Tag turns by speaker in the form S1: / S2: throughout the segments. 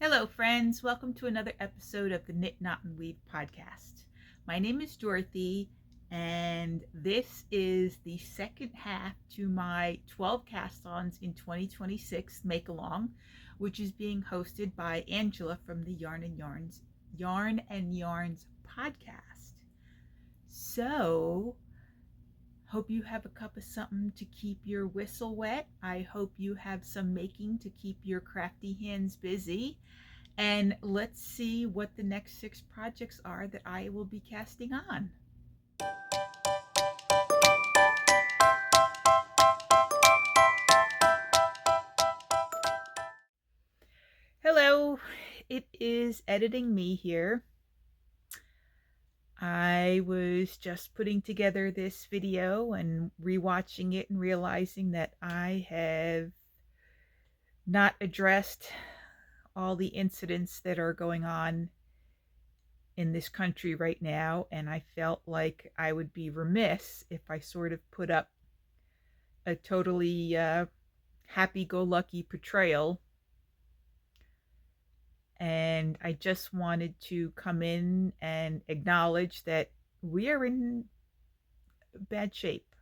S1: Hello, friends. Welcome to another episode of the Knit, Knot, and Weave podcast. My name is Dorothy, and this is the second half to my 12 cast-ons in 2026 make-along, which is being hosted by Angela from the Yarn and Yarns podcast. So, hope you have a cup of something to keep your whistle wet. I hope you have some making to keep your crafty hands busy. And let's see what the next 6 projects are that I will be casting on. Hello, it is Editing Me here. I was just putting together this video and rewatching it and realizing that I have not addressed all the incidents that are going on in this country right now, and I felt like I would be remiss if I sort of put up a totally happy-go-lucky portrayal. And I just wanted to come in and acknowledge that we are in bad shape.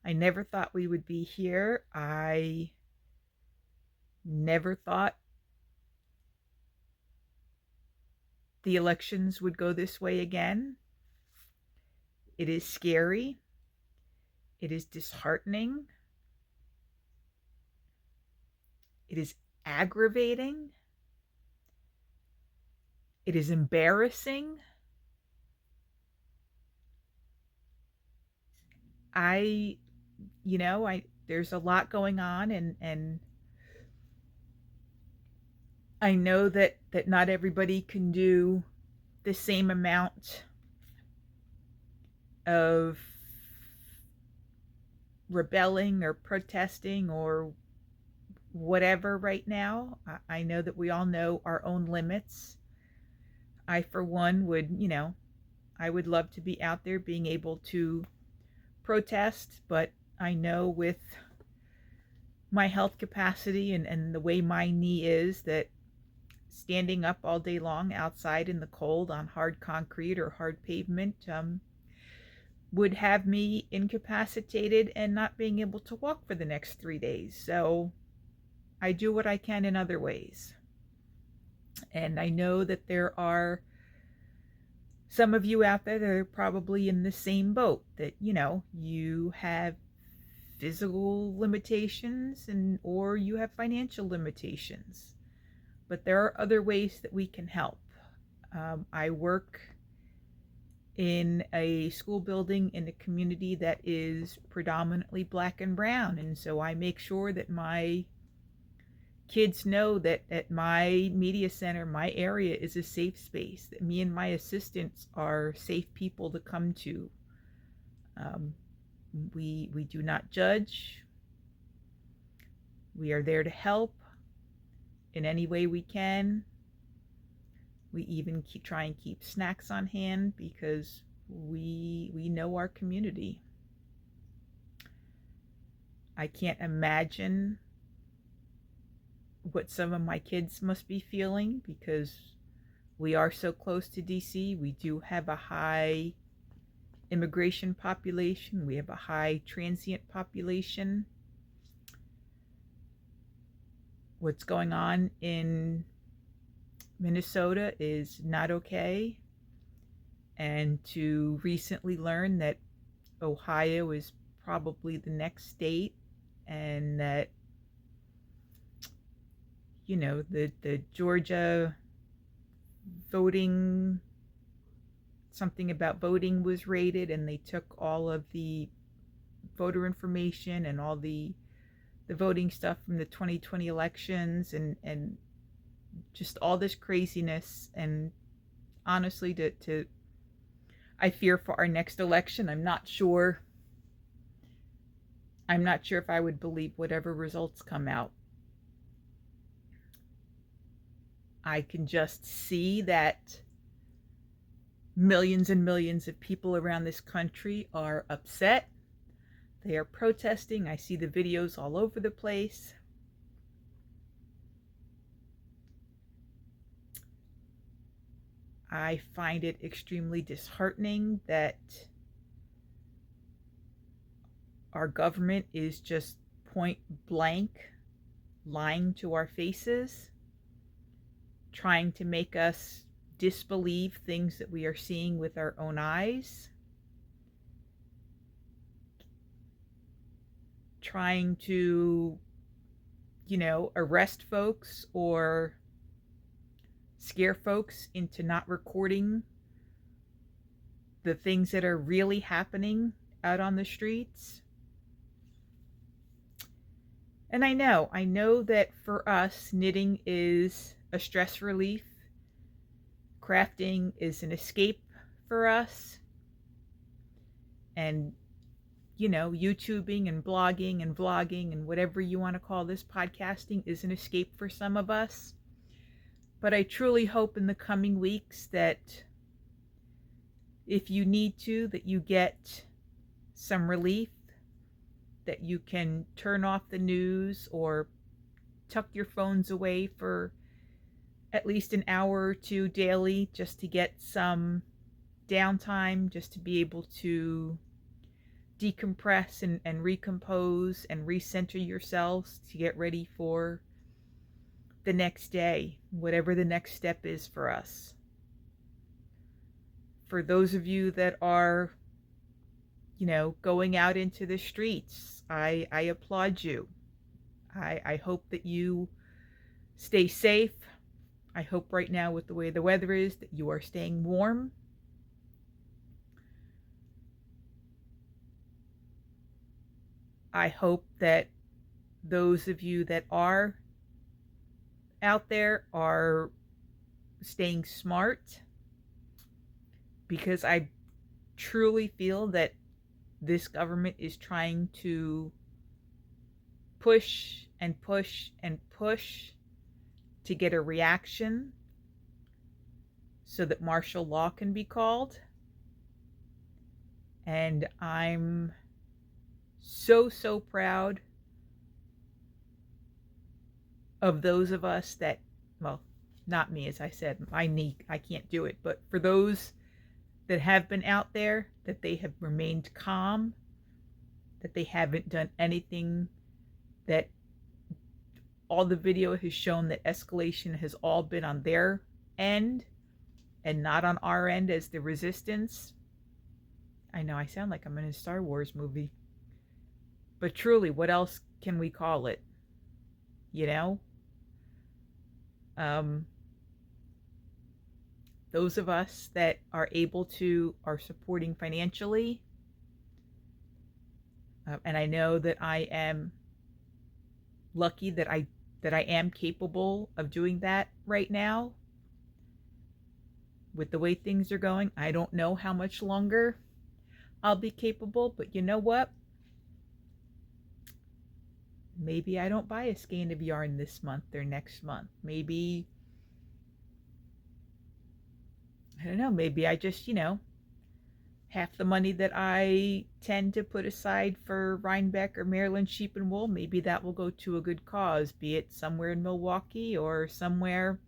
S1: I never thought we would be here. I never thought the elections would go this way again. It is scary. It is disheartening. It is aggravating. It is embarrassing. There's a lot going on, and I know that not everybody can do the same amount of rebelling or protesting or whatever right now. I know that we all know our own limits. I, for one, I would love to be out there being able to protest, but I know with my health capacity and the way my knee is, that standing up all day long outside in the cold on hard concrete or hard pavement would have me incapacitated and not being able to walk for the next 3 days. So I do what I can in other ways. And I know that there are some of you out there that are probably in the same boat, that you have physical limitations or you have financial limitations, but there are other ways that we can help. I work in a school building in a community that is predominantly Black and brown, and so I make sure that my kids know that at my media center, my area is a safe space, that me and my assistants are safe people to come to. We do not judge. We are there to help in any way we can. We even try and keep snacks on hand because we know our community. I can't imagine what some of my kids must be feeling, because we are so close to DC. We do have a high immigration population. We have a high transient population. What's going on in Minnesota is not okay. And to recently learn that Ohio is probably the next state, and that the Georgia voting, something about voting was raided, and they took all of the voter information and all the voting stuff from the 2020 elections, and just all this craziness. And honestly, I fear for our next election. I'm not sure if I would believe whatever results come out. I can just see that millions and millions of people around this country are upset. They are protesting. I see the videos all over the place. I find it extremely disheartening that our government is just point blank lying to our faces, trying to make us disbelieve things that we are seeing with our own eyes, trying to, arrest folks or scare folks into not recording the things that are really happening out on the streets. And I know that for us, knitting is a stress relief. Crafting is an escape for us. And, YouTubing and blogging and vlogging and whatever you want to call this, podcasting, is an escape for some of us. But I truly hope in the coming weeks that if you need to, that you get some relief, that you can turn off the news or tuck your phones away for at least an hour or two daily just to get some downtime, just to be able to decompress and recompose and recenter yourselves to get ready for the next day, whatever the next step is for us. For those of you that are, going out into the streets, I applaud you. I hope that you stay safe. I hope right now, with the way the weather is, that you are staying warm. I hope that those of you that are out there are staying smart, because I truly feel that this government is trying to push and push and push to get a reaction so that martial law can be called. And I'm so proud of those of us that, well, not me, as I said, I can't do it, but for those that have been out there, that they have remained calm, that they haven't done anything, that all the video has shown that escalation has all been on their end and not on our end as the resistance. I know I sound like I'm in a Star Wars movie, but truly, what else can we call it? Those of us that are able to are supporting financially. And I know that I am lucky that I am capable of doing that right now. With the way things are going, I don't know how much longer I'll be capable, but you know what? Maybe I don't buy a skein of yarn this month or next month. Maybe, I don't know, maybe I just, half the money that I tend to put aside for Rhinebeck or Maryland sheep and wool, maybe that will go to a good cause, be it somewhere in Milwaukee or somewhere,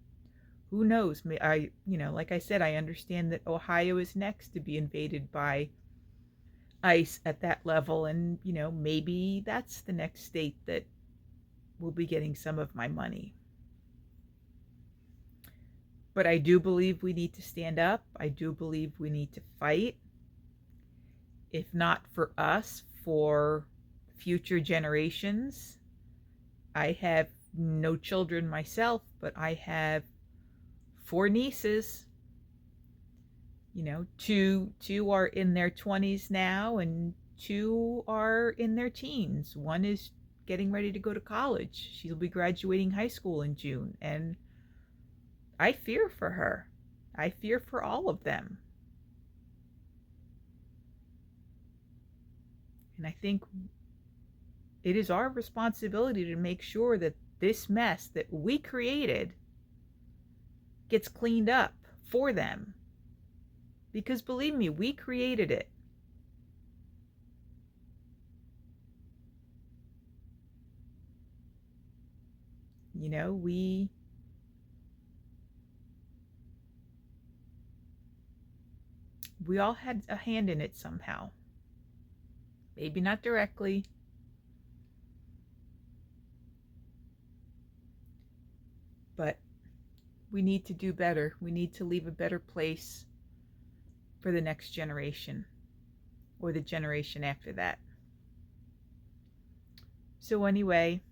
S1: who knows? Like I said, I understand that Ohio is next to be invaded by ice at that level, and, maybe that's the next state that will be getting some of my money. But I do believe we need to stand up. I do believe we need to fight. If not for us, for future generations. I have no children myself, but I have 4 nieces. Two are in their 20s now, and 2 are in their teens. One is getting ready to go to college. She'll be graduating high school in June, and I fear for her. I fear for all of them. And I think it is our responsibility to make sure that this mess that we created gets cleaned up for them. Because believe me, we created it. We all had a hand in it somehow. Maybe not directly, but we need to do better. We need to leave a better place for the next generation or the generation after that. So anyway,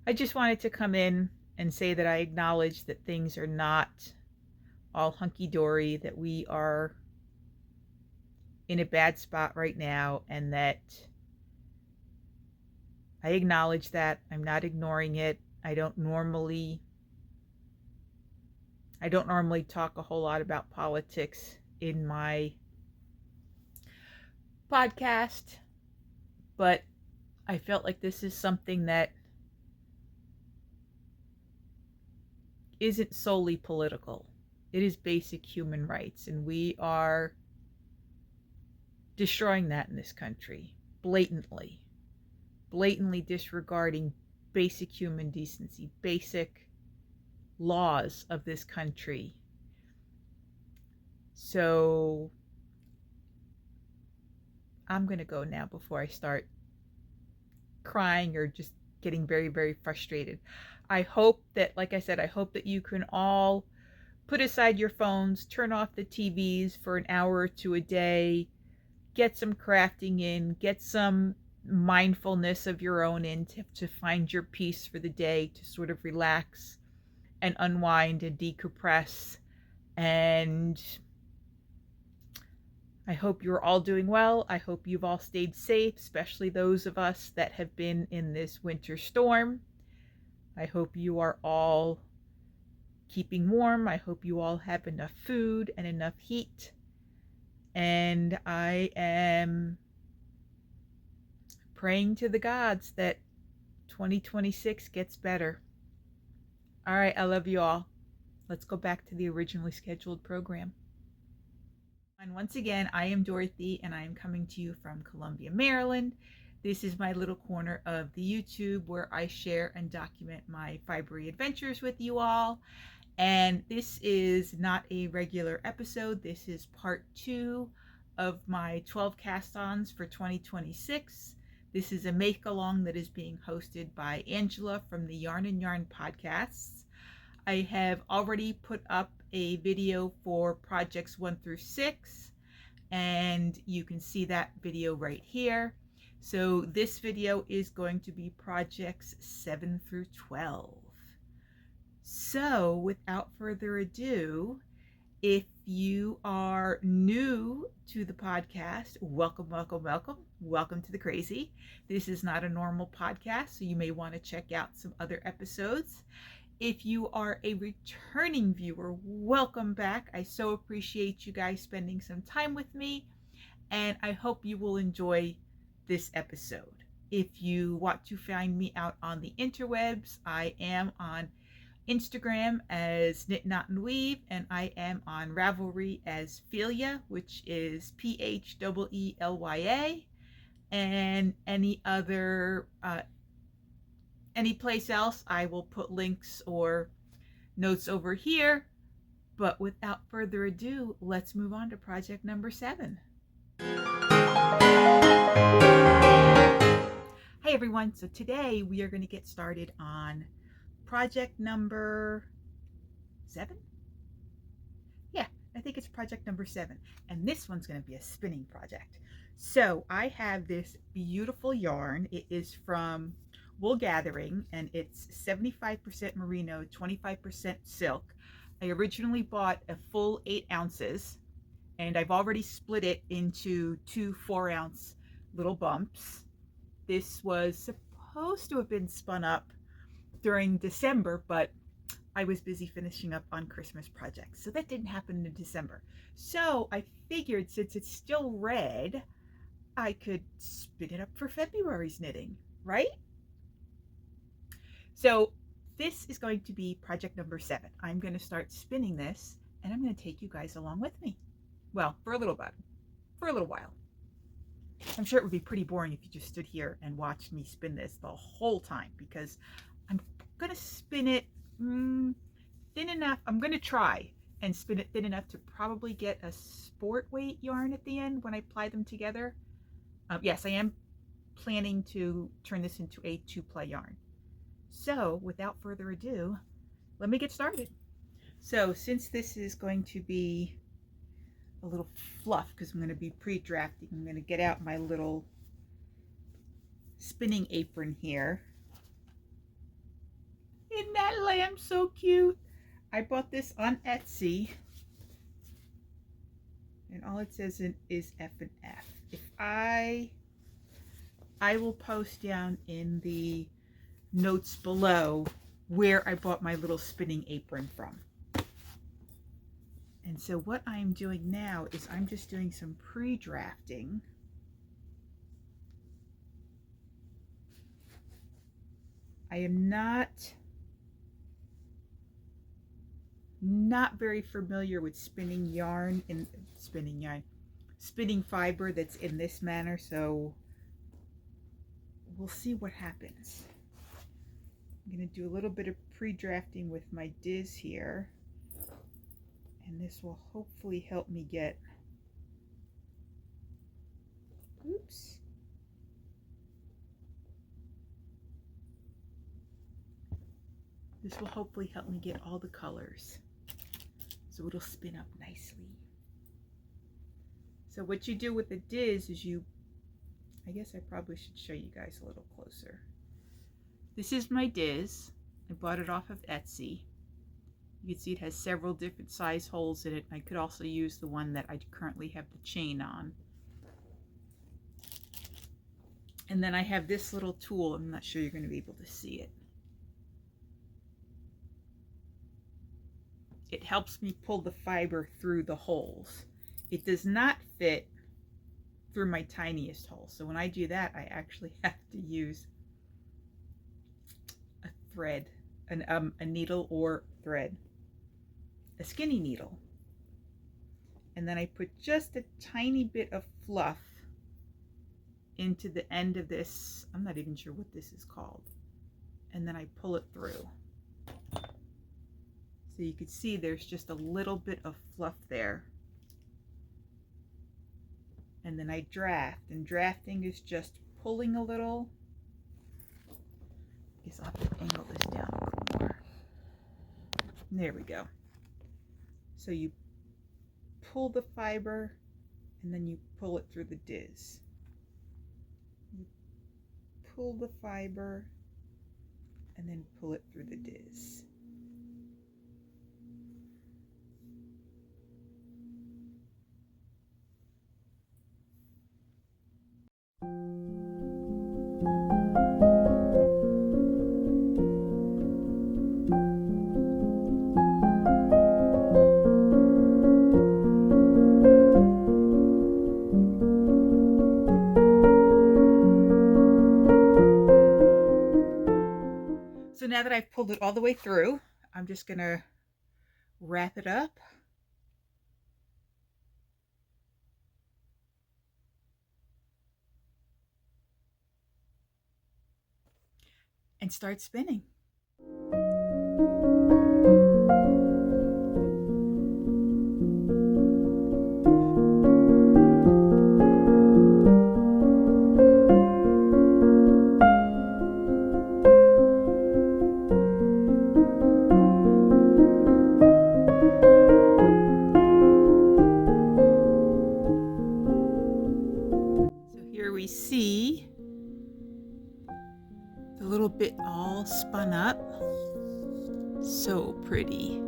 S1: I just wanted to come in and say that I acknowledge that things are not all hunky-dory, that we are in a bad spot right now, and that I acknowledge that. I'm not ignoring it. I don't normally talk a whole lot about politics in my podcast, but I felt like this is something that isn't solely political. It is basic human rights, and we are destroying that in this country blatantly disregarding basic human decency, basic laws of this country. So I'm going to go now before I start crying or just getting very, very frustrated. I hope that, like I said, I hope that you can all put aside your phones, turn off the TVs for an hour or two a day, get some crafting in, get some mindfulness of your own in to find your peace for the day, to sort of relax and unwind and decompress. And I hope you're all doing well. I hope you've all stayed safe, especially those of us that have been in this winter storm. I hope you are all keeping warm. I hope you all have enough food and enough heat. And I am praying to the gods that 2026 gets better. All right, I love you all. Let's go back to the originally scheduled program. And once again, I am Dorothy, and I am coming to you from Columbia, Maryland. This is my little corner of the YouTube where I share and document my fibery adventures with you all. And this is not a regular episode. This is part 2 of my 12 cast-ons for 2026. This is a make-along that is being hosted by Angela from the Yarn and Yarn podcasts. I have already put up a video for projects 1 through 6, and you can see that video right here. So this video is going to be projects 7 through 12. So without further ado, if you are new to the podcast, welcome, welcome, welcome. Welcome to the crazy. This is not a normal podcast, so you may want to check out some other episodes. If you are a returning viewer, welcome back. I so appreciate you guys spending some time with me, and I hope you will enjoy this episode. If you want to find me out on the interwebs, I am on Instagram as Knit, Knot, and Weave, and I am on Ravelry as Phelia, which is Pheelya, and any place else I will put links or notes over here. But without further ado, let's move on to project number 7. Hey everyone, so today we are going to get started on project number 7? Yeah, I think it's project number 7. And this one's going to be a spinning project. So I have this beautiful yarn. It is from Wool Gathering, and it's 75% merino, 25% silk. I originally bought a full 8 ounces, and I've already split it into 2 4-ounce little bumps. This was supposed to have been spun up during December, but I was busy finishing up on Christmas projects, so that didn't happen in December. So I figured since it's still red, I could spin it up for February's knitting, right? So this is going to be project number 7. I'm going to start spinning this, and I'm going to take you guys along with me. Well, for a little while. I'm sure it would be pretty boring if you just stood here and watched me spin this the whole time, because I'm going to spin it thin enough. I'm going to try and spin it thin enough to probably get a sport weight yarn at the end when I apply them together. Yes, I am planning to turn this into a 2-ply yarn. So without further ado, let me get started. So since this is going to be a little fluff, because I'm going to be pre-drafting, I'm going to get out my little spinning apron here. Isn't that lamb so cute? I bought this on Etsy, and all it says is F and F. If I will post down in the notes below where I bought my little spinning apron from. And so what I'm doing now is I'm just doing some pre-drafting. I am not very familiar with spinning fiber that's in this manner, so we'll see what happens. I'm going to do a little bit of pre-drafting with my Diz here, and this will hopefully help me get, oops, this will hopefully help me get all the colors so it'll spin up nicely. So what you do with the Diz is I guess I probably should show you guys a little closer. This is my Diz. I bought it off of Etsy. You can see it has several different size holes in it. I could also use the one that I currently have the chain on. And then I have this little tool. I'm not sure you're going to be able to see it. It helps me pull the fiber through the holes. It does not fit through my tiniest hole. So when I do that, I actually have to use a thread, a needle or thread, a skinny needle. And then I put just a tiny bit of fluff into the end of this. I'm not even sure what this is called. And then I pull it through. So you can see there's just a little bit of fluff there. And then I draft, and drafting is just pulling a little. I guess I'll have to angle this down a little more. There we go. So you pull the fiber, and then you pull it through the Diz. You pull the fiber, and then pull it through the Diz. So now that I've pulled it all the way through, I'm just going to wrap it up. And start spinning. So here we see the little bit all spun up. So pretty.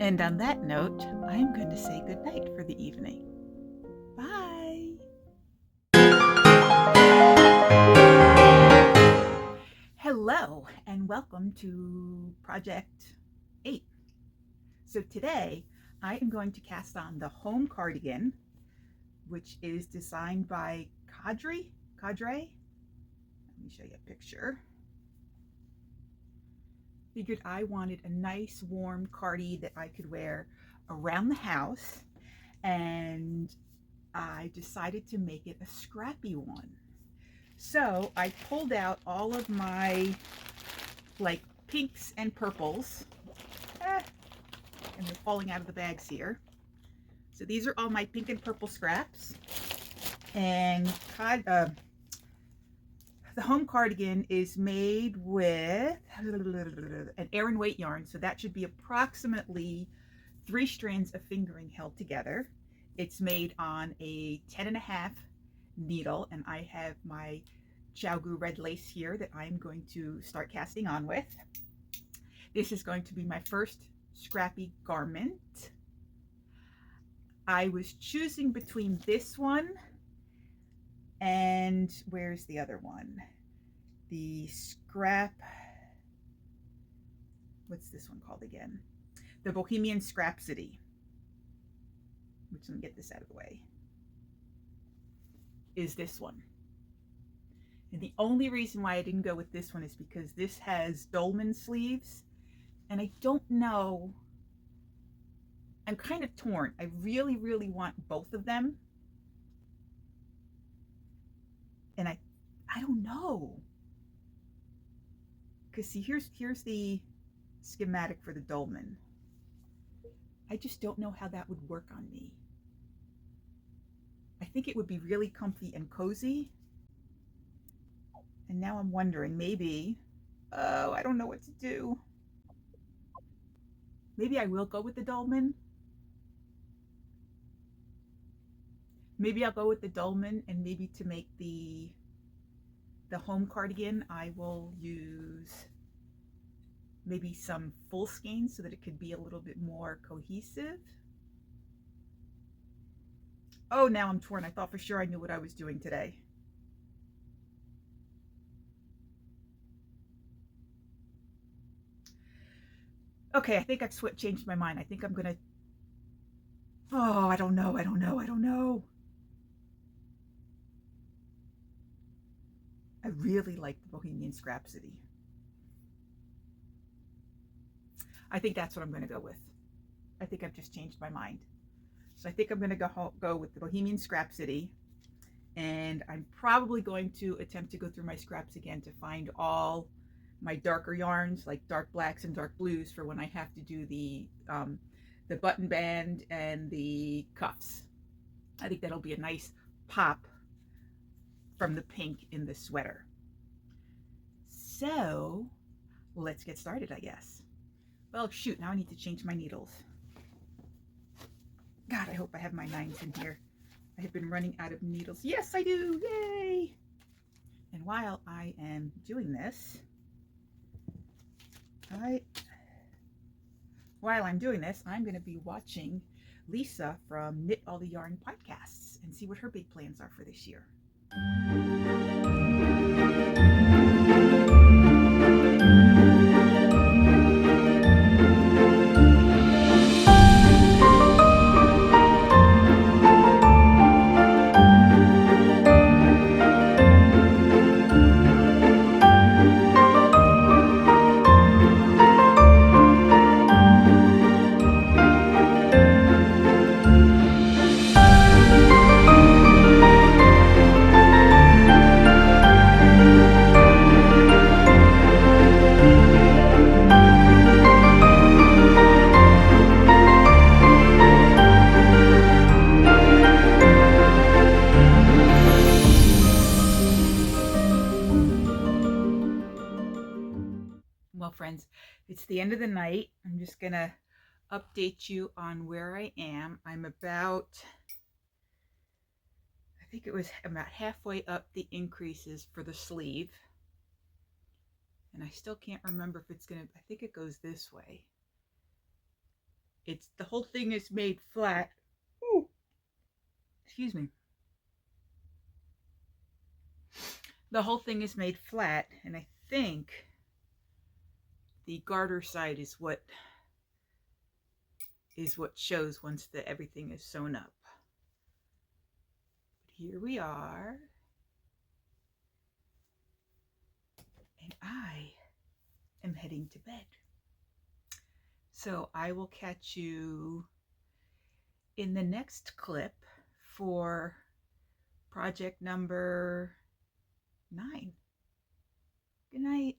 S1: And on that note, I'm going to say good night for the evening. Bye. Hello and welcome to Project 8. So today I am going to cast on the home cardigan, which is designed by Cadre. Let me show you a picture. Figured I wanted a nice warm cardi that I could wear around the house, and I decided to make it a scrappy one. So I pulled out all of my like pinks and purples. and they're falling out of the bags here. So these are all my pink and purple scraps. And the home cardigan is made with an Aran weight yarn. So that should be approximately 3 strands of fingering held together. It's made on a 10.5 needle, and I have my Xiaogu red lace here that I'm going to start casting on with. This is going to be my first scrappy garment. I was choosing between this one and where's the other one? The scrap, what's this one called again? The Bohemian Scrapsody. Which, let me get this out of the way, is this one. And the only reason why I didn't go with this one is because this has dolman sleeves, and I don't know, I'm kind of torn. I really, really want both of them. And I don't know. Because see, here's the schematic for the dolman. I just don't know how that would work on me. I think it would be really comfy and cozy. And now I'm wondering, maybe, oh, I don't know what to do. Maybe I will go with the dolman. Maybe I'll go with the dolman, and maybe to make the home cardigan, I will use maybe some full skein so that it could be a little bit more cohesive. Oh, now I'm torn. I thought for sure I knew what I was doing today. Okay, I think I've changed my mind. I think I'm gonna, oh, I don't know. I really like the Bohemian Scrapsody. I think that's what I'm going to go with. I think I've just changed my mind. So I think I'm going to go with the Bohemian Scrapsody. And I'm probably going to attempt to go through my scraps again to find all my darker yarns, like dark blacks and dark blues, for when I have to do the button band and the cuffs. I think that'll be a nice pop from the pink in the sweater. So let's get started, I guess. Well, shoot, now I need to change my needles. God, I hope I have my 9s in here. I have been running out of needles. Yes, I do, yay! And while I am doing this, I'm going to be watching Lisa from Knit All the Yarn podcasts and see what her big plans are for this year. Well, friends, it's the end of the night. I'm just going to update you on where I am. I'm about, I think it was about halfway up the increases for the sleeve. And I still can't remember if it's going to, I think it goes this way. The whole thing is made flat. Ooh. Excuse me. The whole thing is made flat, and I think the garter side is what shows once everything is sewn up. But here we are, and I am heading to bed. So I will catch you in the next clip for project number 9. Good night.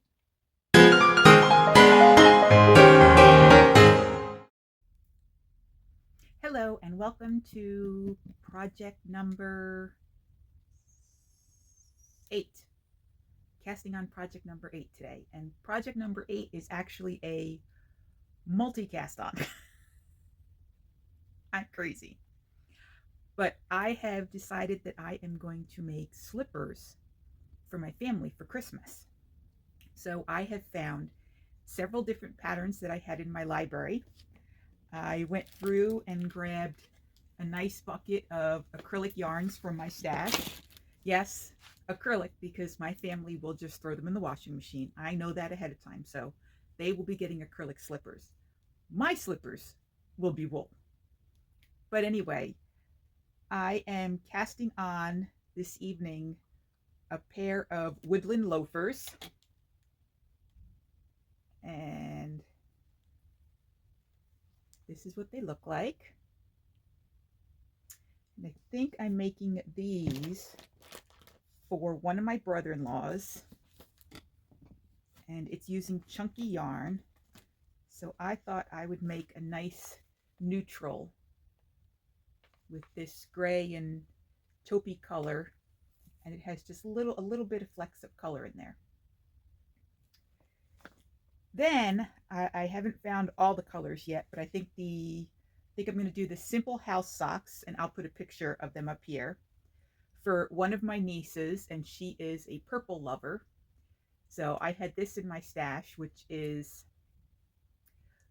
S1: down to project number 8. Casting on project number 8 today. And project number 8 is actually a multi-cast on. I'm crazy. But I have decided that I am going to make slippers for my family for Christmas. So I have found several different patterns that I had in my library. I went through and grabbed a nice bucket of acrylic yarns from my stash. Yes, acrylic, because my family will just throw them in the washing machine. I know that ahead of time, so they will be getting acrylic slippers. My slippers will be wool. But anyway, I am casting on this evening a pair of woodland loafers. And this is what they look like. And I think I'm making these for one of my brother-in-laws. And it's using chunky yarn. So I thought I would make a nice neutral with this gray and taupey color. And it has just a little bit of flecks of color in there. Then I haven't found all the colors yet, but I think I'm going to do the simple house socks, and I'll put a picture of them up here for one of my nieces, and she is a purple lover. So I had this in my stash, which is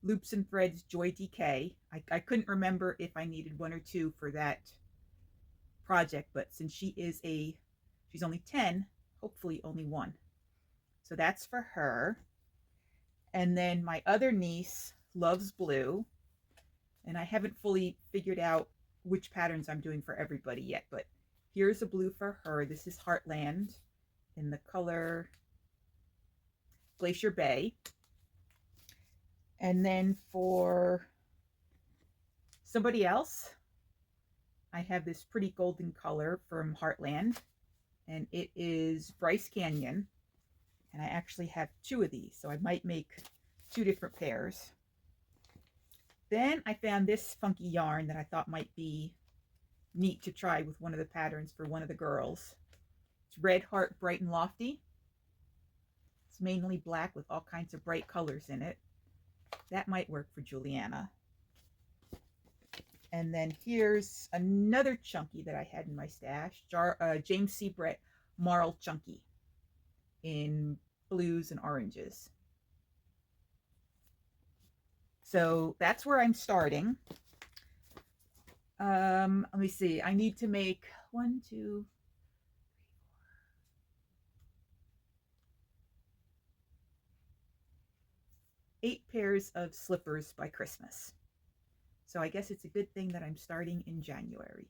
S1: Loops and Threads Joy DK. I couldn't remember if I needed 1 or 2 for that project, but since she's only 10, hopefully only 1. So that's for her. And then my other niece loves blue, and I haven't fully figured out which patterns I'm doing for everybody yet, but here's a blue for her. This is Heartland in the color Glacier Bay. And then for somebody else, I have this pretty golden color from Heartland, and it is Bryce Canyon. And I actually have 2 of these, so I might make 2 different pairs. Then I found this funky yarn that I thought might be neat to try with one of the patterns for one of the girls. It's Red Heart Bright and Lofty. It's mainly black with all kinds of bright colors in it. That might work for Juliana. And then here's another chunky that I had in my stash, James C. Brett Marl Chunky in blues and oranges. So that's where I'm starting. Let me see. I need to make 1, 2, 8 pairs of slippers by Christmas. So I guess it's a good thing that I'm starting in January.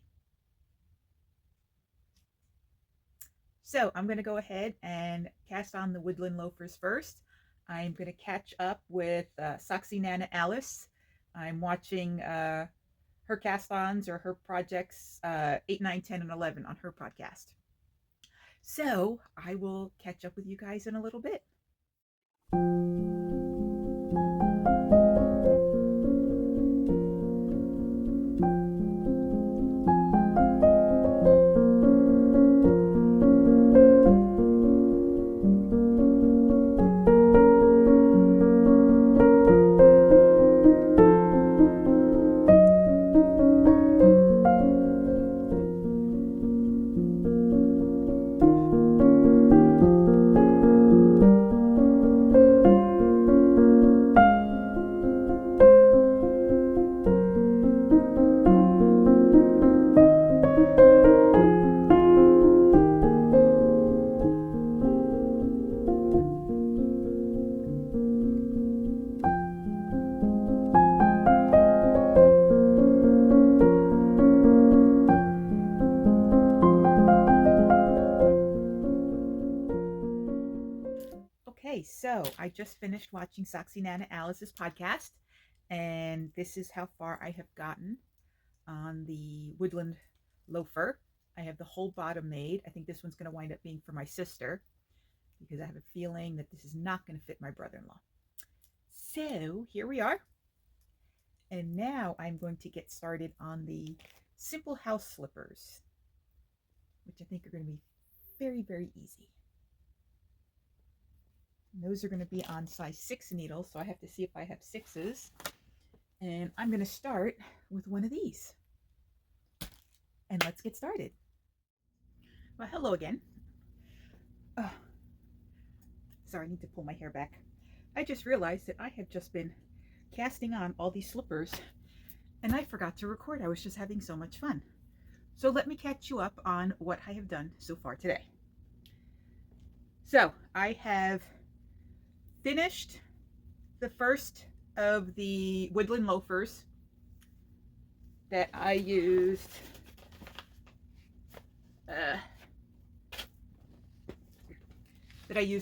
S1: So I'm going to go ahead and cast on the woodland loafers first. I'm going to catch up with Soxy Nana Alice. I'm watching her cast-ons or her projects 8, 9, 10, and 11 on her podcast. So I will catch up with you guys in a little bit. Okay, so I just finished watching Soxy Nana Alice's podcast, and this is how far I have gotten on the woodland loafer. I have the whole bottom made. I think this one's going to wind up being for my sister because I have a feeling that this is not going to fit my brother-in-law. So here we are. And now I'm going to get started on the simple house slippers, which I think are going to be very, very easy. And those are going to be on size 6 needles, so I have to see if I have 6s. And I'm going to start with one of these. And let's get started. Well, hello again. Oh, sorry, I need to pull my hair back. I just realized that I have just been casting on all these slippers and I forgot to record. I was just having so much fun. So let me catch you up on what I have done so far today. So I have finished the first of the woodland loafers that I used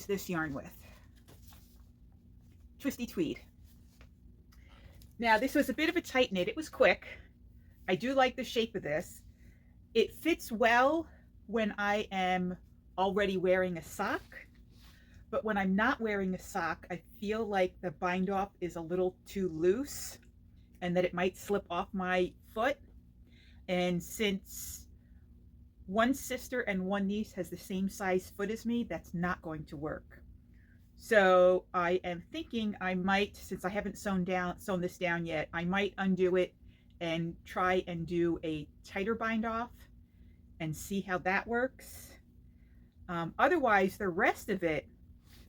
S1: this yarn with. Twisty Tweed. Now this was a bit of a tight knit. It was quick. I do like the shape of this. It fits well when I am already wearing a sock, but when I'm not wearing a sock, I feel like the bind off is a little too loose and that it might slip off my foot. And since one sister and one niece has the same size foot as me, that's not going to work. So I am thinking I might, since I haven't sewn this down yet, I might undo it and try and do a tighter bind off and see how that works. Otherwise, the rest of it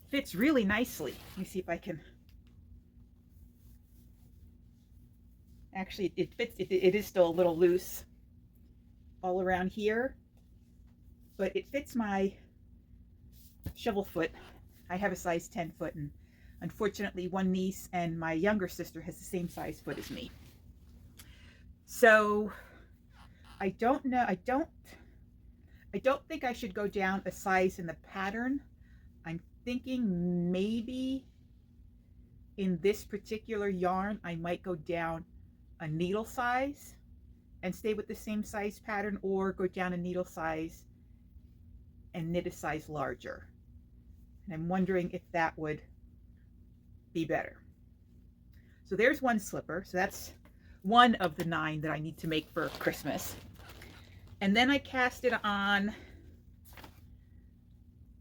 S1: fits really nicely. Let me see if I can. Actually, it fits. It is still a little loose all around here, but it fits my shovel foot. I have a size 10 foot, and unfortunately one niece and my younger sister has the same size foot as me. So I don't know, I don't think I should go down a size in the pattern. I'm thinking maybe in this particular yarn I might go down a needle size and stay with the same size pattern, or go down a needle size and knit a size larger. And I'm wondering if that would be better. So there's one slipper. So that's one of the 9 that I need to make for Christmas. And then I cast it on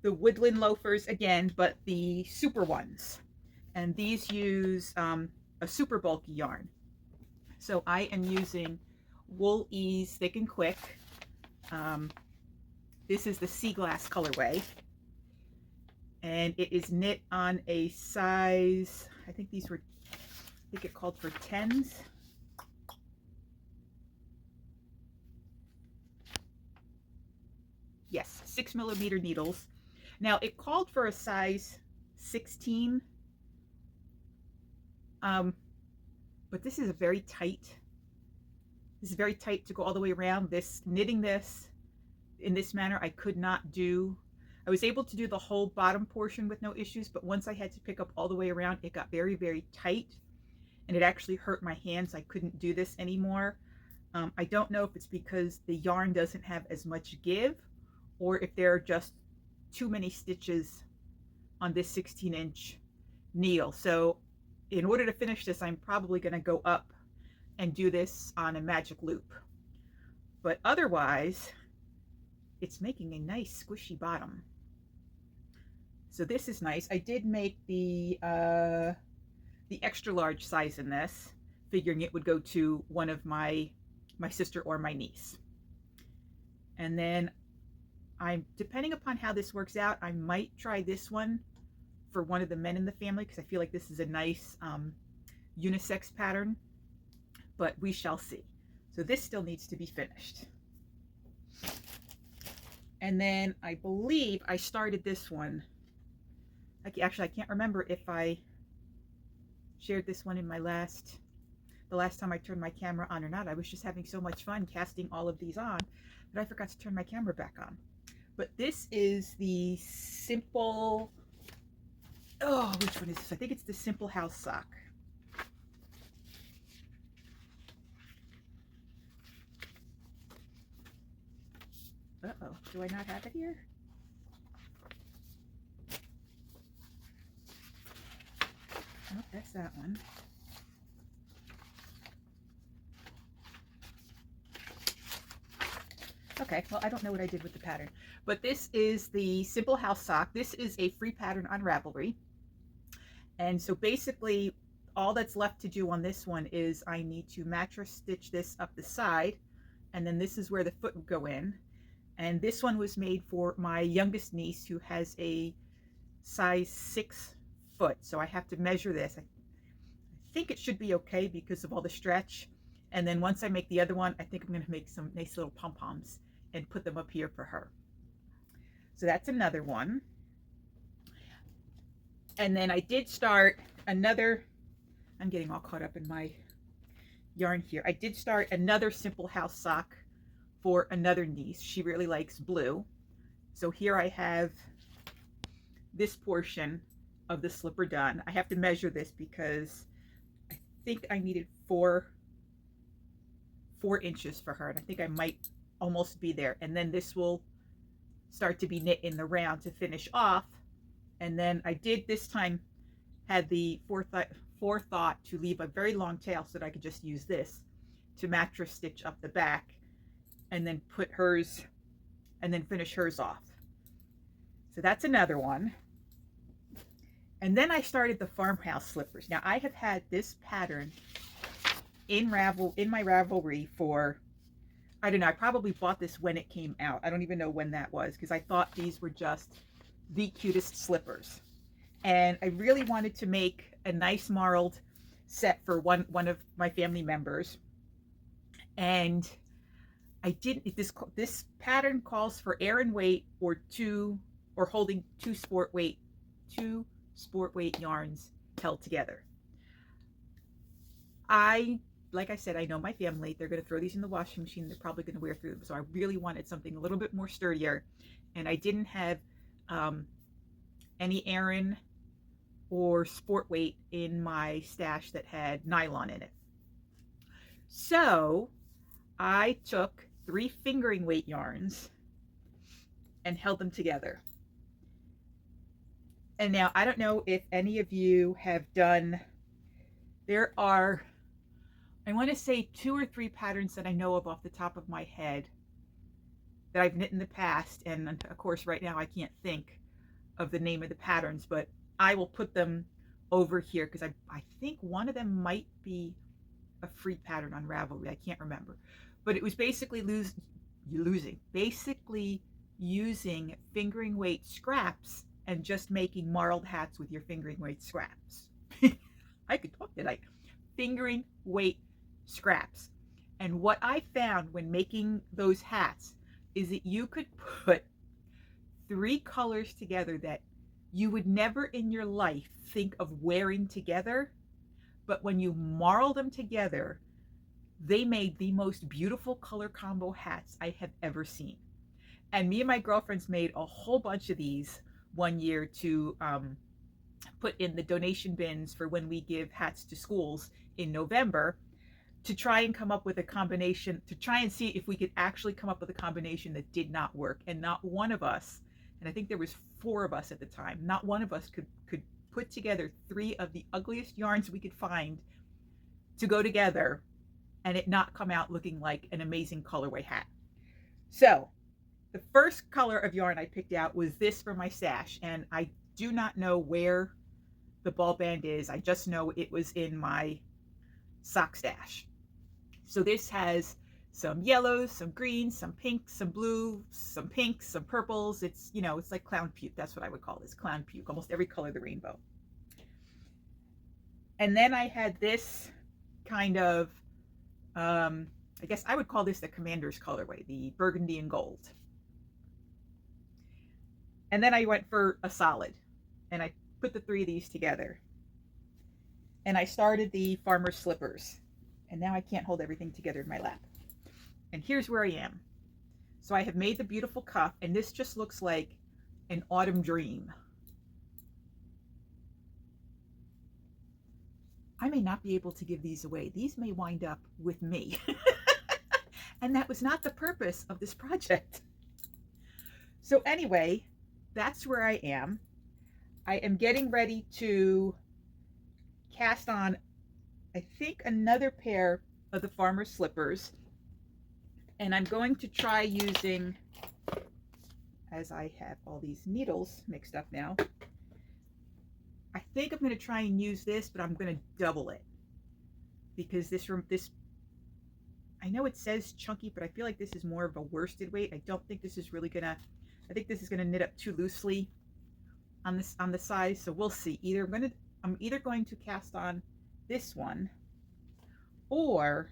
S1: the woodland loafers again, but the super ones. And these use a super bulky yarn. So I am using Wool Ease Thick and Quick. This is the Sea Glass colorway. And it is knit on a size, I think it called for 10s. Yes, 6mm needles. Now it called for a size 16, but this is very tight. This is very tight to go all the way around. Knitting this in this manner, I could not do. I was able to do the whole bottom portion with no issues, but once I had to pick up all the way around, it got very, very tight, and it actually hurt my hands. I couldn't do this anymore. I don't know if it's because the yarn doesn't have as much give, or if there are just too many stitches on this 16-inch needle. So in order to finish this, I'm probably going to go up and do this on a magic loop. But otherwise, it's making a nice squishy bottom. So this is nice. I did make the extra large size in this, figuring it would go to one of my sister or my niece. And then depending upon how this works out, I might try this one for one of the men in the family, because I feel like this is a nice unisex pattern, but we shall see. So this still needs to be finished. And then I believe I started this one. Actually, I can't remember if I shared this one in the last time I turned my camera on or not. I was just having so much fun casting all of these on that I forgot to turn my camera back on. But this is the simple, which one is this? I think it's the Simple House Sock. Uh-oh, do I not have it here? Oh, that's that one. Okay, well, I don't know what I did with the pattern, but this is the Simple House sock. This is a free pattern on Ravelry. And so basically all that's left to do on this one is I need to mattress stitch this up the side, and then this is where the foot would go in. And this one was made for my youngest niece who has a size 6 foot. So I have to measure this. I think it should be okay because of all the stretch. And then once I make the other one, I think I'm going to make some nice little pom-poms and put them up here for her. So that's another one. And then I did start another, I'm getting all caught up in my yarn here. I did start another Simple House sock for another niece. She really likes blue. So here I have this portion of the slipper done. I have to measure this because I think I needed four inches for her, and I think I might almost be there. And then this will start to be knit in the round to finish off. And then I did this time had the forethought to leave a very long tail so that I could just use this to mattress stitch up the back and then put hers and then finish hers off. So that's another one. And then I started the farmhouse slippers. Now I have had this pattern in my Ravelry for, I don't know, I probably bought this when it came out. I don't even know when that was because I thought these were just the cutest slippers. And I really wanted to make a nice marled set for one of my family members. And I didn't, this pattern calls for air and weight or holding two sport weight yarns held together. Like I said, I know my family, they're going to throw these in the washing machine. They're probably going to wear through them. So I really wanted something a little bit more sturdier. And I didn't have any Aran or sport weight in my stash that had nylon in it. So I took 3 fingering weight yarns and held them together. And now I don't know if any of you have done, there are, I want to say 2 or 3 patterns that I know of off the top of my head that I've knit in the past. And of course, right now I can't think of the name of the patterns, but I will put them over here because I think one of them might be a free pattern on Ravelry. I can't remember. But it was basically using fingering weight scraps and just making marled hats with your fingering weight scraps. I could talk tonight. Fingering weight scraps. And what I found when making those hats is that you could put 3 colors together that you would never in your life think of wearing together, but when you marl them together, they made the most beautiful color combo hats I have ever seen. And me and my girlfriends made a whole bunch of these one year to put in the donation bins for when we give hats to schools in November, to try and come up with a combination, to try and see if we could actually come up with a combination that did not work. And not one of us, and I think there was 4 of us at the time, not one of us could put together 3 of the ugliest yarns we could find to go together and it not come out looking like an amazing colorway hat. So the first color of yarn I picked out was this for my stash, and I do not know where the ball band is. I just know it was in my sock stash. So this has some yellows, some greens, some pinks, some blue, some pinks, some purples. It's, you know, it's like clown puke. That's what I would call this, clown puke, almost every color of the rainbow. And then I had this kind of, I guess I would call this the commander's colorway, the burgundy and gold. And then I went for a solid, and I put the 3 of these together. And I started the farmer's slippers. And now I can't hold everything together in my lap. And here's where I am. So I have made the beautiful cuff, and this just looks like an autumn dream. I may not be able to give these away. These may wind up with me. And that was not the purpose of this project. So anyway, that's where I am. I am getting ready to cast on, I think, another pair of the farmer's slippers. And I'm going to try using, as I have all these needles mixed up now, I think I'm going to try and use this, but I'm going to double it, because this, I know it says chunky, but I feel like this is more of a worsted weight. I don't think this is really gonna, I think this is gonna knit up too loosely on this, on the size. So we'll see. I'm either going to cast on this one, or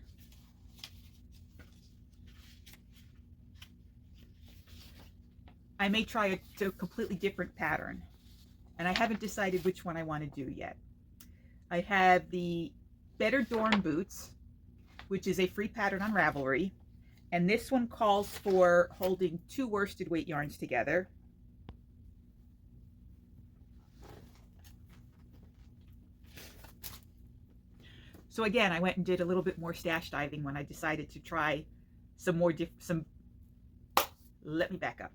S1: I may try a completely different pattern. And I haven't decided which one I want to do yet. I have the Better Dorn Boots, which is a free pattern on Ravelry. And this one calls for holding 2 worsted weight yarns together. So again, I went and did a little bit more stash diving when I decided to try some more let me back up.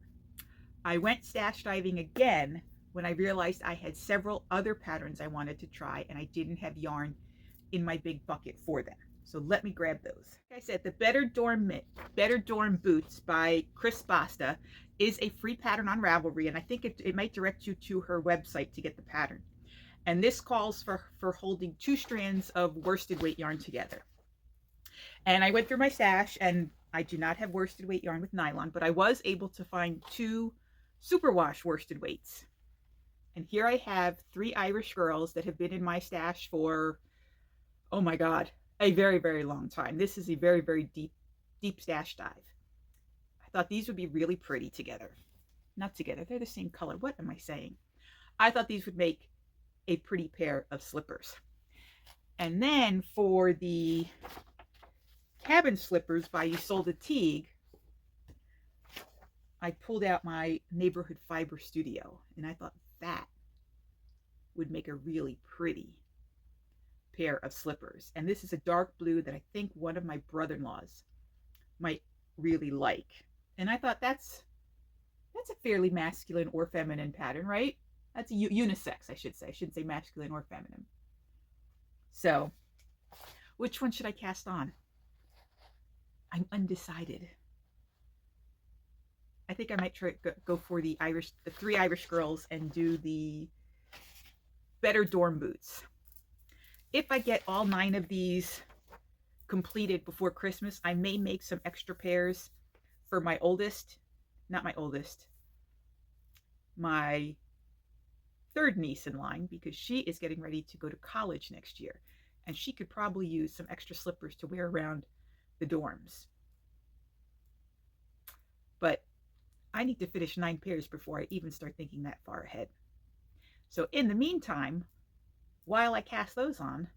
S1: I went stash diving again when I realized I had several other patterns I wanted to try and I didn't have yarn in my big bucket for them. So let me grab those. Like I said, the Better Dorn Boots by Chris Basta is a free pattern on Ravelry, and I think it might direct you to her website to get the pattern. And this calls for holding 2 strands of worsted weight yarn together. And I went through my stash, and I do not have worsted weight yarn with nylon, but I was able to find 2 superwash worsted weights. And here I have 3 Irish girls that have been in my stash for, oh my God, a very, very long time. This is a very, very deep stash dive. I thought these would be really pretty together. Not together, they're the same color. What am I saying? I thought these would make a pretty pair of slippers. And then for the cabin slippers by Isolde Teague, I pulled out my Neighborhood Fiber Studio, and I thought that would make a really pretty pair of slippers. And this is a dark blue that I think one of my brother-in-laws might really like. And I thought that's a fairly masculine or feminine pattern, right? That's a unisex, I should say. I shouldn't say masculine or feminine. So, which one should I cast on? I'm undecided. I think I might try go for the 3 Irish girls and do the Better Dorn Boots. If I get all 9 of these completed before Christmas, I may make some extra pairs for my oldest, not my oldest, my 3rd niece in line, because she is getting ready to go to college next year, and she could probably use some extra slippers to wear around the dorms. But I need to finish 9 pairs before I even start thinking that far ahead. So in the meantime, while I cast those on,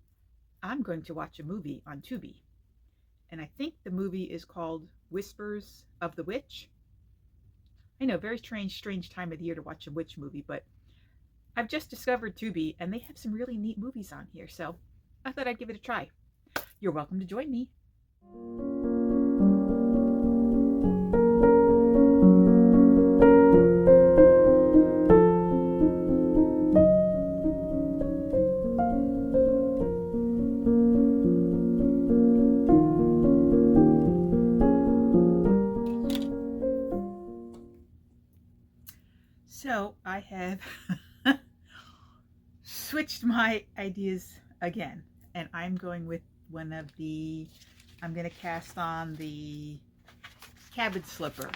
S1: I'm going to watch a movie on Tubi. And I think the movie is called Whispers of the Witch. I know, very strange time of the year to watch a witch movie, but I've just discovered Tubi, and they have some really neat movies on here, so I thought I'd give it a try. You're welcome to join me. So I have switched my ideas again, and I'm going with one of the, I'm going to cast on the cabin slipper,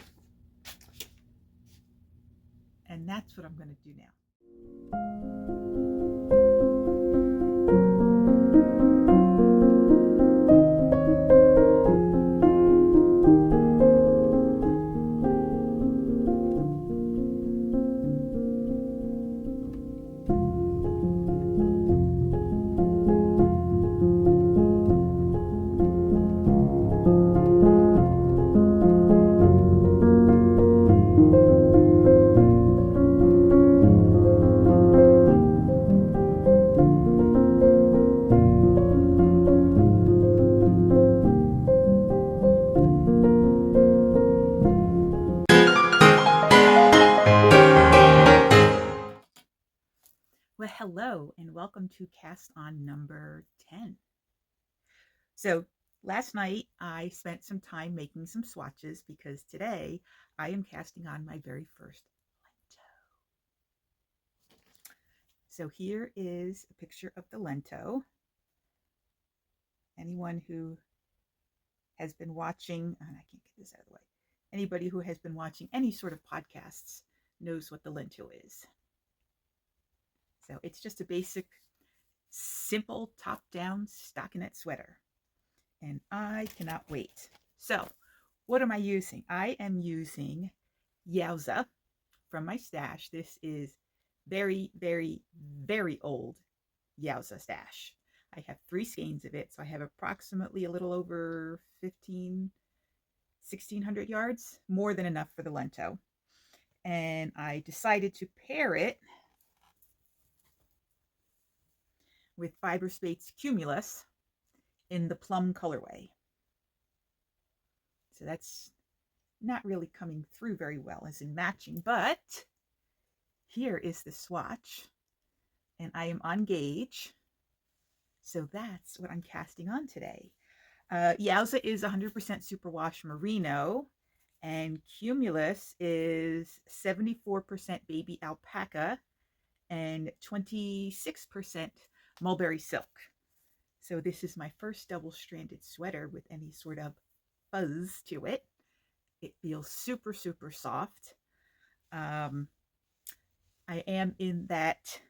S1: and that's what I'm going to do now. Well, hello and welcome to cast on number 10. So Last night I spent some time making some swatches because today I am casting on my very first Lento. So here is a picture of the Lento. Anyone who has been watching, and I can't get this out of the way, anybody who has been watching any sort of podcasts knows what the Lento is. So it's just a basic, simple top-down stockinette sweater. And I cannot wait. So what am I using? I am using Yowza from my stash. This is very, very, very old Yowza stash. I have 3 skeins of it, so I have approximately a little over 1,600 yards, more than enough for the Lento. And I decided to pair it with Fiber Space Cumulus in the plum colorway. So that's not really coming through very well as in matching, but here is the swatch, and I am on gauge. So that's what I'm casting on today. Yowza is 100% superwash merino, and Cumulus is 74% baby alpaca and 26% mulberry silk. So this is my first double-stranded sweater with any sort of fuzz to it. It feels super, super soft. I am in that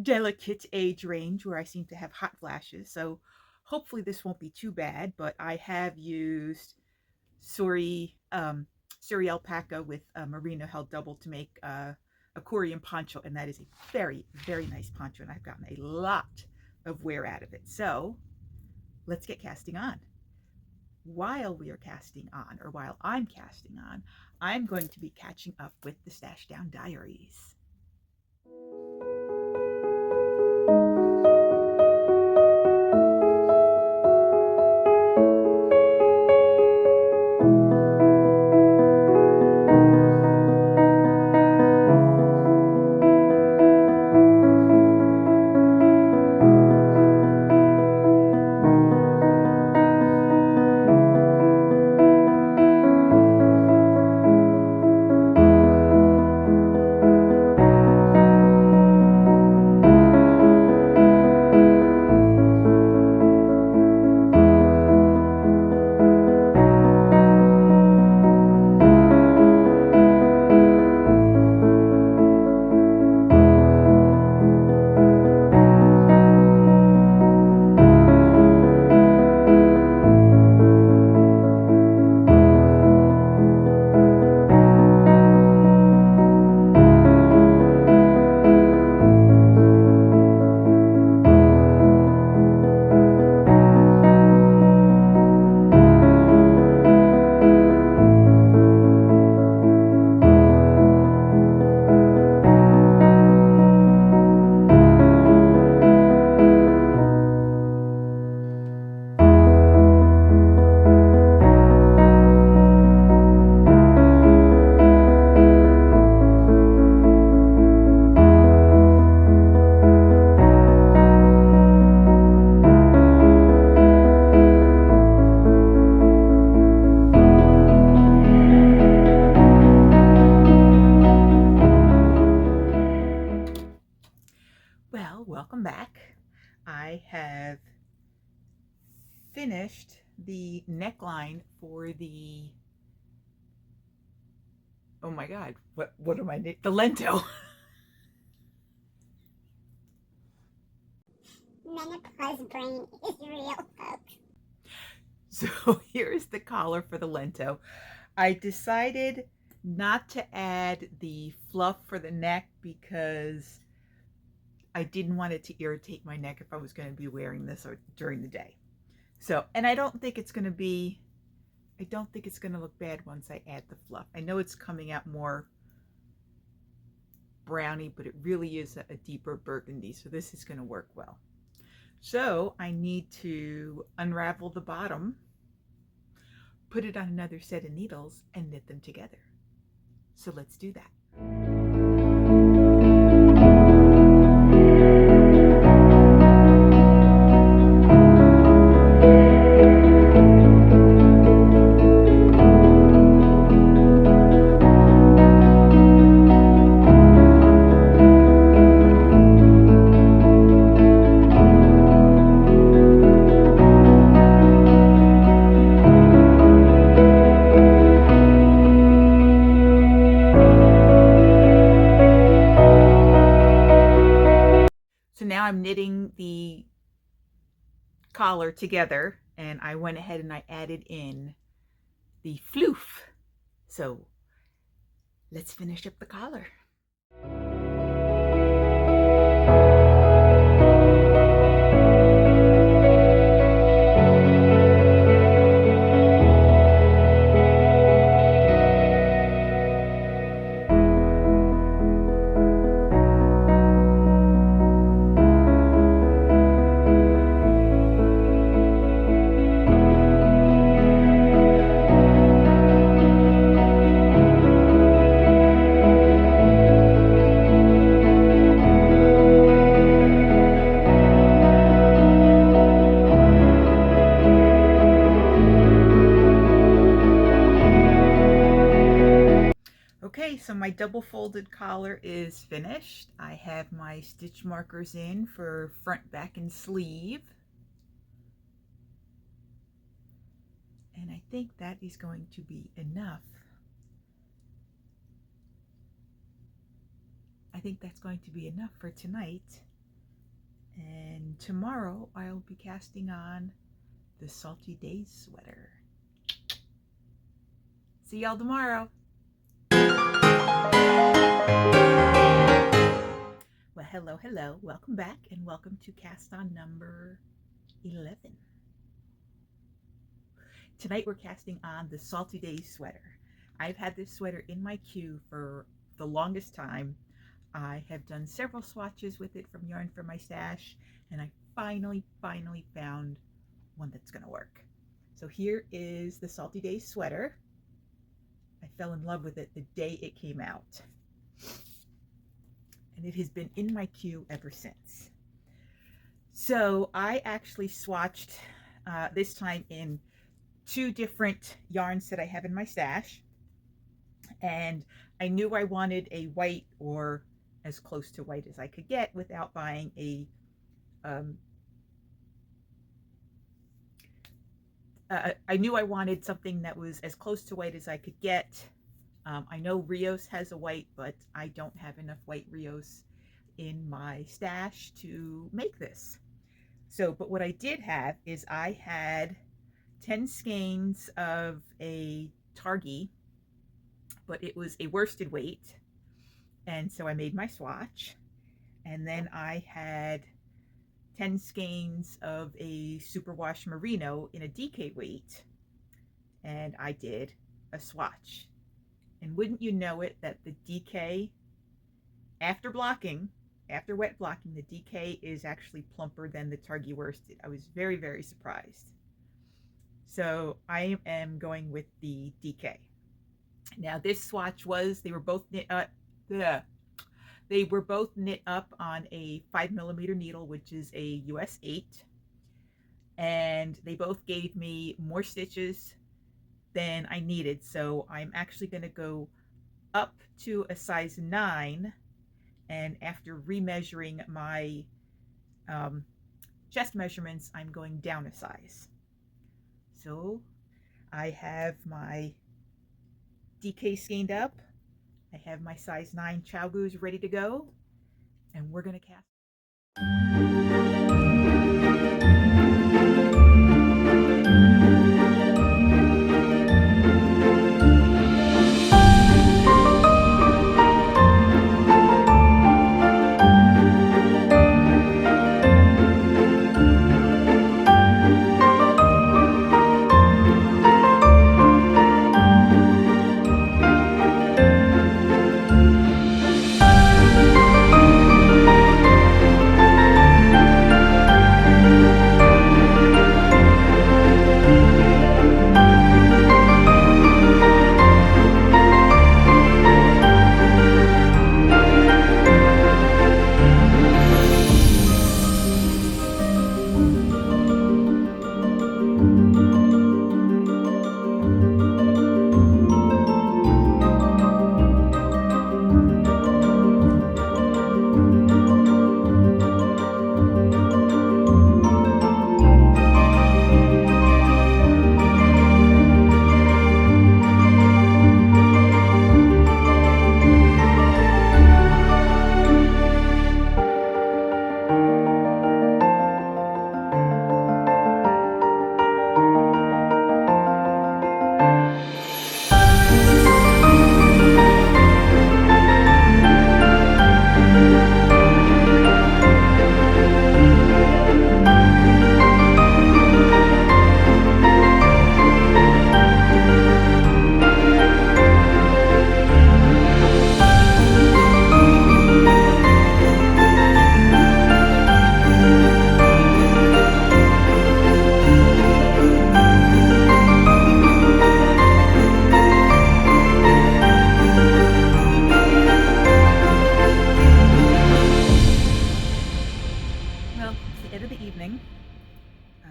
S1: delicate age range where I seem to have hot flashes, so hopefully this won't be too bad, but I have used Suri alpaca with merino held double to make a Korean poncho, and that is a very, very nice poncho, and I've gotten a lot of wear out of it. So let's get casting on. While we are casting on, or while I'm casting on, I'm going to be catching up with the Stash Down Diaries. Welcome back. I have finished the neckline for the, oh my god, what am I, the Lento.
S2: Menopause brain is real, folks.
S1: So here's the collar for the Lento. I decided not to add the fluff for the neck because I didn't want it to irritate my neck if I was going to be wearing this during the day. So, and I don't think it's going to look bad once I add the fluff. I know it's coming out more brownie, but it really is a deeper burgundy, so this is going to work well. So I need to unravel the bottom, put it on another set of needles, and knit them together. So let's do that. collar together, and I went ahead and I added in the floof. So let's finish up the collar. Okay, so my double folded collar is finished. I have my stitch markers in for front, back, and sleeve. And I think that is going to be enough. I think that's going to be enough for tonight. And tomorrow I'll be casting on the Salty Days sweater. See y'all tomorrow. Well, hello. Welcome back and welcome to cast on number 11. Tonight we're casting on the Salty Days sweater. I've had this sweater in my queue for the longest time. I have done several swatches with it from Yarn from My Stash, and I finally found one that's going to work. So here is the Salty Days sweater. I fell in love with it the day it came out, and it has been in my queue ever since. So I actually swatched this time in 2 different yarns that I have in my stash, and I knew I wanted a white or as close to white as I could get without buying a I knew I wanted something that was as close to white as I could get. I know Rios has a white, but I don't have enough white Rios in my stash to make this. So, but what I did have is I had 10 skeins of a Targhee, but it was a worsted weight. And so I made my swatch. And then I had 10 skeins of a superwash merino in a DK weight, and I did a swatch. And wouldn't you know it, that the DK, after wet blocking, the DK is actually plumper than the Targhee worsted. I was very surprised. So I am going with the DK. Now this swatch they were both knit up on a 5mm needle, which is a US 8, and they both gave me more stitches than I needed. So I'm actually going to go up to a size 9, and after remeasuring my chest measurements, I'm going down a size. So I have my DK skeined up. I have my size 9 Chowgoos ready to go, and we're going to cast.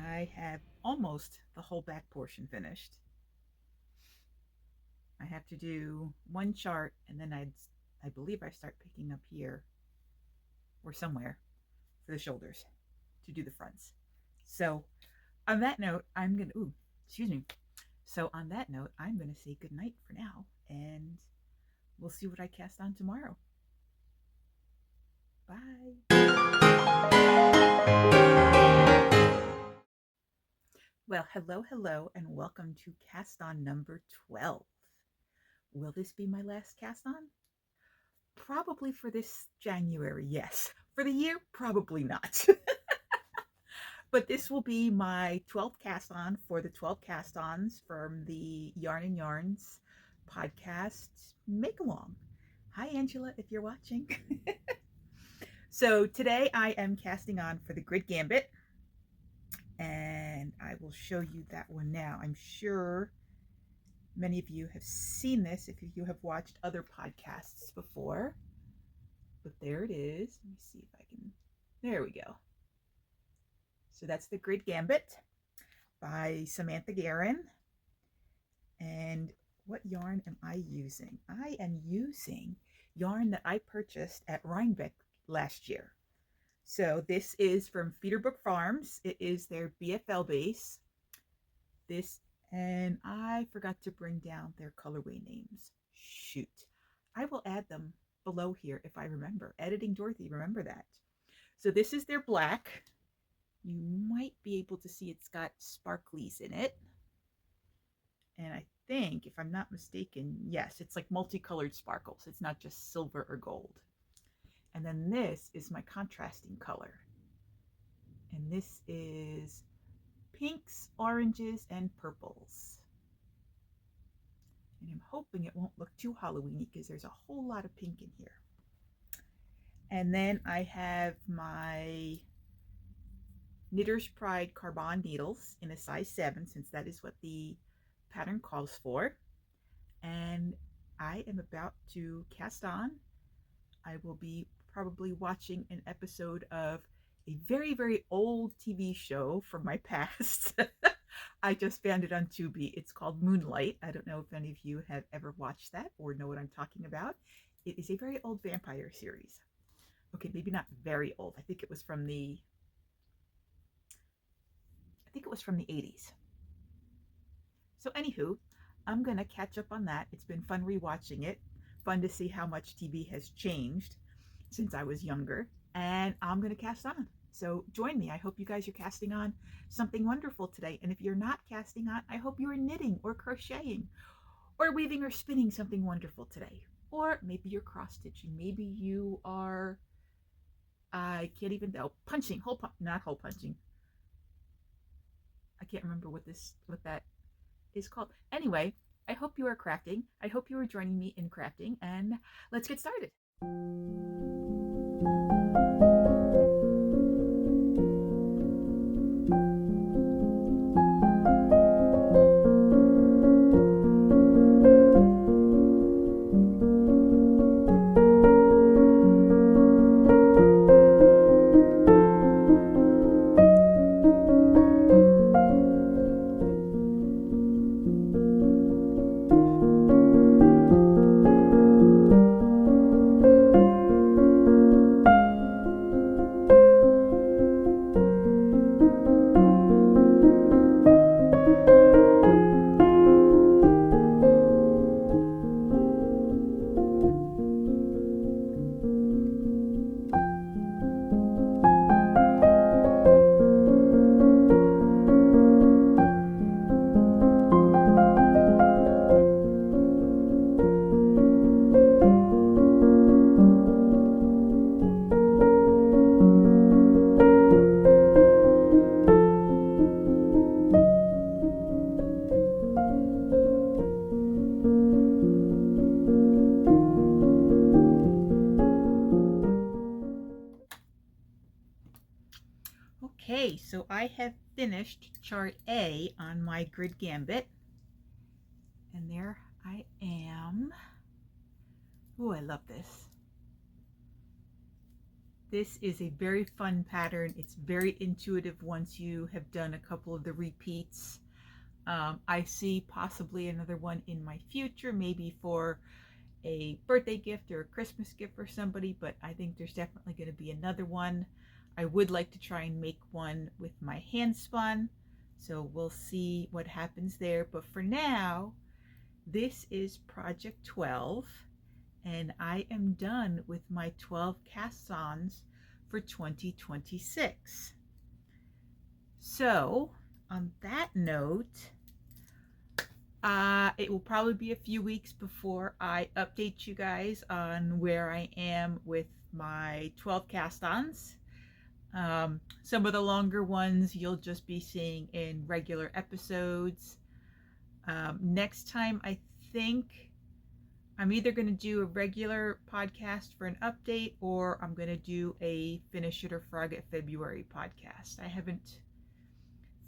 S1: I have almost the whole back portion finished. I have to do one chart and then I believe I start picking up here or somewhere for the shoulders to do the fronts. So on that note, I'm going to, excuse me. So on that note, I'm going to say goodnight for now, and we'll see what I cast on tomorrow. Bye. Well, hello, and welcome to cast on number 12. Will this be my last cast on? Probably for this January, yes. For the year, probably not. But this will be my 12th cast on for the 12 cast ons from the Yarn and Yarns podcast make along. Hi, Angela, if you're watching. So today I am casting on for the Grid Gambit, and I will show you that one now. I'm sure many of you have seen this if you have watched other podcasts before, but there it is. Let me see if I can, there we go. So that's the Grid Gambit by Samantha Guerin. And what yarn am I using? I am using yarn that I purchased at Rhinebeck last year. So this is from Feederbrook Farms. It is their BFL base. This, and I forgot to bring down their colorway names. Shoot. I will add them below here if I remember. Editing Dorothy, remember that. So this is their black. You might be able to see it's got sparklies in it. And I think, if I'm not mistaken, yes, it's like multicolored sparkles. It's not just silver or gold. And then this is my contrasting color. And this is pinks, oranges, and purples. And I'm hoping it won't look too Halloween-y because there's a whole lot of pink in here. And then I have my Knitter's Pride Carbon needles in a size 7, since that is what the pattern calls for. And I am about to cast on. I will be probably watching an episode of a very, very old TV show from my past. I just found it on Tubi. It's called Moonlight. I don't know if any of you have ever watched that or know what I'm talking about. It is a very old vampire series. Okay, maybe not very old. I think it was from the 80s. So anywho, I'm gonna catch up on that. It's been fun rewatching it. Fun to see how much TV has changed since I was younger. And I'm gonna cast on. So join me. I hope you guys are casting on something wonderful today. And if you're not casting on, I hope you are knitting or crocheting or weaving or spinning something wonderful today. Or maybe you're cross stitching. Maybe you are, I can't even know, punching, not hole punching. I can't remember what that is called. Anyway, I hope you are crafting. I hope you are joining me in crafting, and let's get started. Okay, so I have finished chart A on my Grid Gambit, and there I am. Oh, I love this. This is a very fun pattern. It's very intuitive once you have done a couple of the repeats. I see possibly another one in my future, maybe for a birthday gift or a Christmas gift for somebody, but I think there's definitely going to be another one. I would like to try and make one with my hand spun, so we'll see what happens there. But for now, this is project 12, and I am done with my 12 cast-ons for 2026. So on that note, it will probably be a few weeks before I update you guys on where I am with my 12 cast-ons. Some of the longer ones you'll just be seeing in regular episodes. Next time, I think I'm either going to do a regular podcast for an update, or I'm going to do a Finish It or Frog It February podcast. I haven't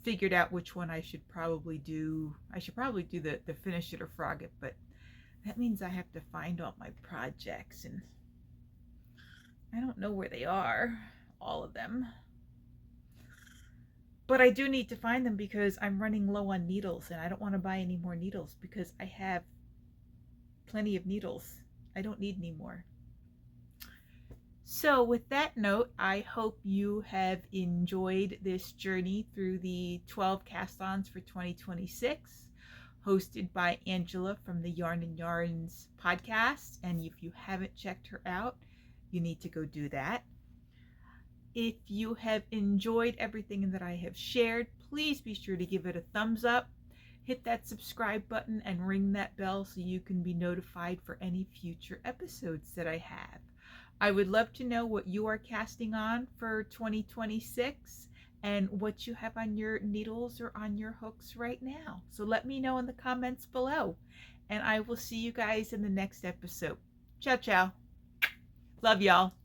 S1: figured out which one I should probably do. I should probably do the Finish It or Frog It, but that means I have to find all my projects, and I don't know where they are, all of them. But I do need to find them because I'm running low on needles, and I don't want to buy any more needles because I have plenty of needles. I don't need any more. So with that note, I hope you have enjoyed this journey through the 12 cast-ons for 2026, hosted by Angela from the Yarn and Yarns podcast. And if you haven't checked her out, you need to go do that. If you have enjoyed everything that I have shared, please be sure to give it a thumbs up, hit that subscribe button, and ring that bell so you can be notified for any future episodes that I have. I would love to know what you are casting on for 2026 and what you have on your needles or on your hooks right now. So let me know in the comments below, and I will see you guys in the next episode. Ciao, ciao. Love y'all.